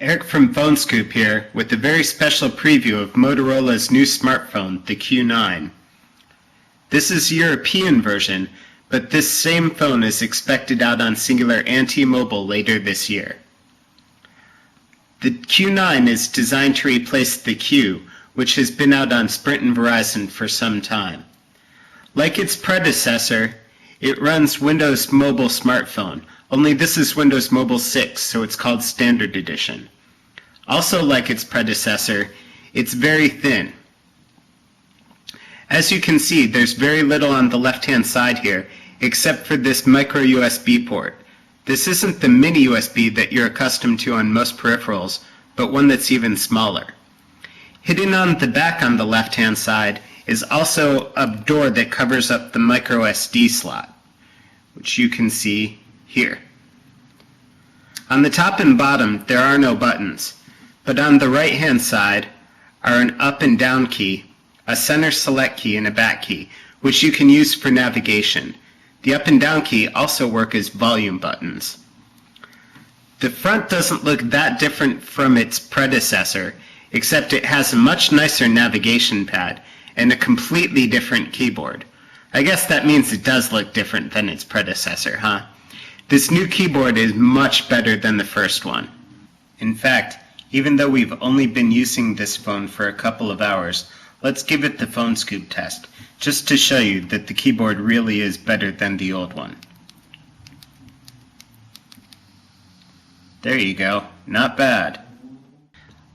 Eric from Phone Scoop here with a very special preview of Motorola's new smartphone, the Q9. This is the European version, but this same phone is expected out on Cingular and T-Mobile later this year. The Q9 is designed to replace the Q, which has been out on Sprint and Verizon for some time. Like its predecessor, it runs Windows Mobile Smartphone, only this is Windows Mobile 6, so it's called Standard Edition. Also like its predecessor, it's very thin. As you can see, there's very little on the left-hand side here, except for this micro USB port. This isn't the mini USB that you're accustomed to on most peripherals, but one that's even smaller. Hidden on the back on the left-hand side is also a door that covers up the micro SD slot, which you can see here. On the top and bottom, there are no buttons, but on the right-hand side are an up and down key, a center select key, and a back key, which you can use for navigation. The up and down key also work as volume buttons. The front doesn't look that different from its predecessor, except it has a much nicer navigation pad and a completely different keyboard. I guess that means it does look different than its predecessor, huh? This new keyboard is much better than the first one. In fact, even though we've only been using this phone for a couple of hours, let's give it the phone scoop test, just to show you that the keyboard really is better than the old one. There you go, not bad.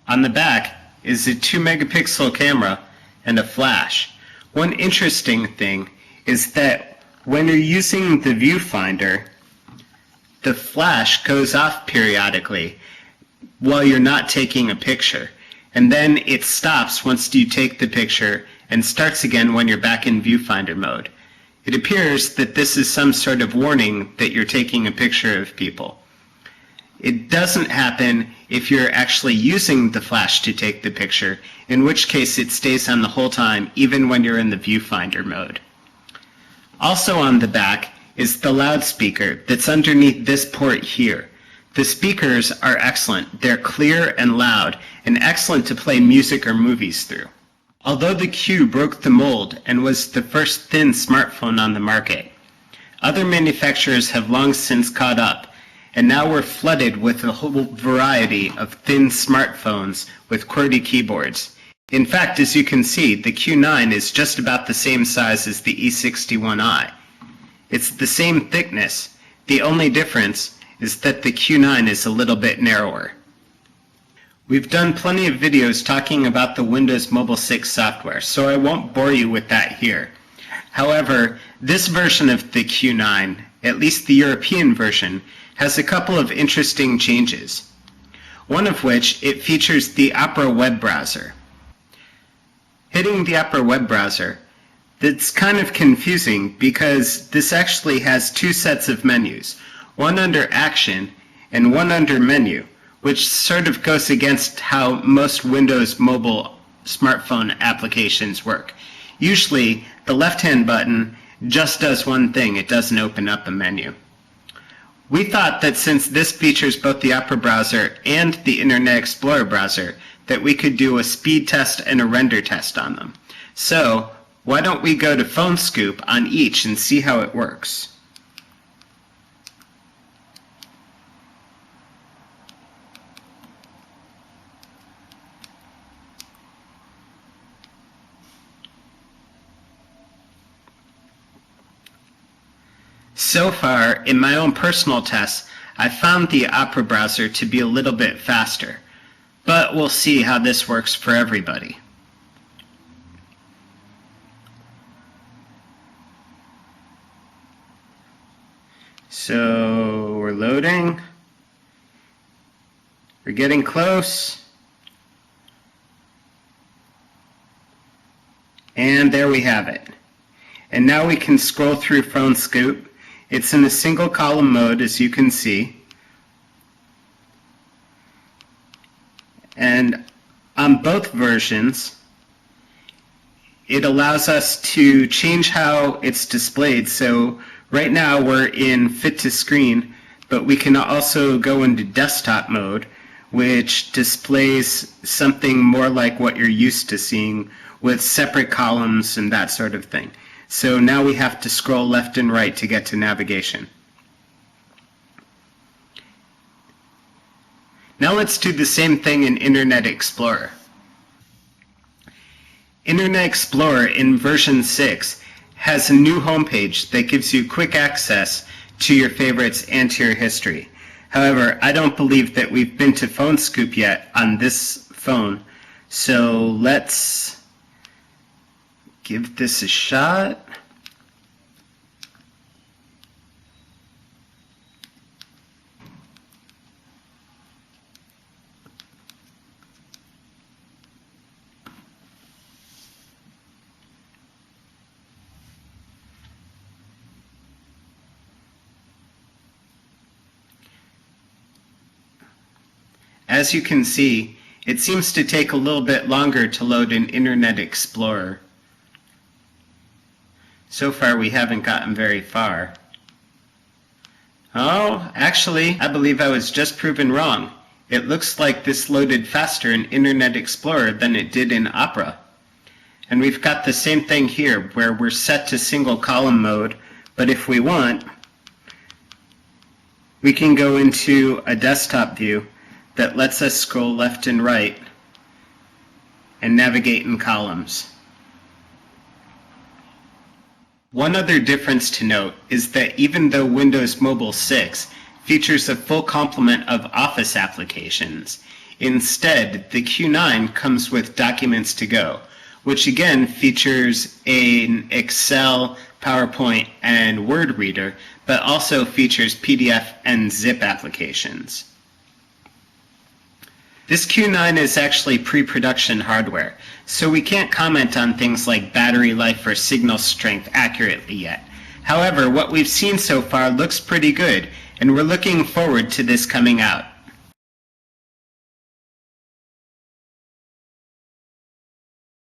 On the back is a 2-megapixel camera and a flash. One interesting thing is that when you're using the viewfinder, the flash goes off periodically while you're not taking a picture, and then it stops once you take the picture and starts again when you're back in viewfinder mode. It appears that this is some sort of warning that you're taking a picture of people. It doesn't happen if you're actually using the flash to take the picture, in which case it stays on the whole time even when you're in the viewfinder mode. Also on the back is the loudspeaker that's underneath this port here. The speakers are excellent. They're clear and loud, and excellent to play music or movies through. Although the Q broke the mold and was the first thin smartphone on the market, other manufacturers have long since caught up, and now we're flooded with a whole variety of thin smartphones with QWERTY keyboards. In fact, as you can see, the Q9 is just about the same size as the E61i. It's the same thickness. The only difference is that the Q9 is a little bit narrower. We've done plenty of videos talking about the Windows Mobile 6 software, so I won't bore you with that here. However, this version of the Q9, at least the European version, has a couple of interesting changes. One of which, it features the Opera web browser. Hitting the Opera web browser, it's kind of confusing because this actually has two sets of menus, one under Action and one under Menu, which sort of goes against how most Windows mobile smartphone applications work. Usually, the left-hand button just does one thing, it doesn't open up a menu. We thought that since this features both the Opera browser and the Internet Explorer browser, that we could do a speed test and a render test on them. So, why don't we go to Phone Scoop on each and see how it works. So far, in my own personal tests, I found the Opera browser to be a little bit faster, but we'll see how this works for everybody. So we're loading. We're getting close. And there we have it. And now we can scroll through Phone Scoop. It's in a single column mode, as you can see. And on both versions, it allows us to change how it's displayed. So right now we're in fit to screen, but we can also go into desktop mode, which displays something more like what you're used to seeing with separate columns and that sort of thing. So now we have to scroll left and right to get to navigation. Now let's do the same thing in Internet Explorer. Internet Explorer in version 6 has a new homepage that gives you quick access to your favorites and to your history. However, I don't believe that we've been to Phone Scoop yet on this phone, so let's give this a shot. As you can see, it seems to take a little bit longer to load in Internet Explorer. So far we haven't gotten very far. Oh, actually, I believe I was just proven wrong. It looks like this loaded faster in Internet Explorer than it did in Opera. And we've got the same thing here, where we're set to single column mode, but if we want, we can go into a desktop view that lets us scroll left and right and navigate in columns. One other difference to note is that even though Windows Mobile 6 features a full complement of Office applications, instead the Q9 comes with Documents to Go, which again features an Excel, PowerPoint, and Word reader, but also features PDF and zip applications. This Q9 is actually pre-production hardware, so we can't comment on things like battery life or signal strength accurately yet. However, what we've seen so far looks pretty good, and we're looking forward to this coming out.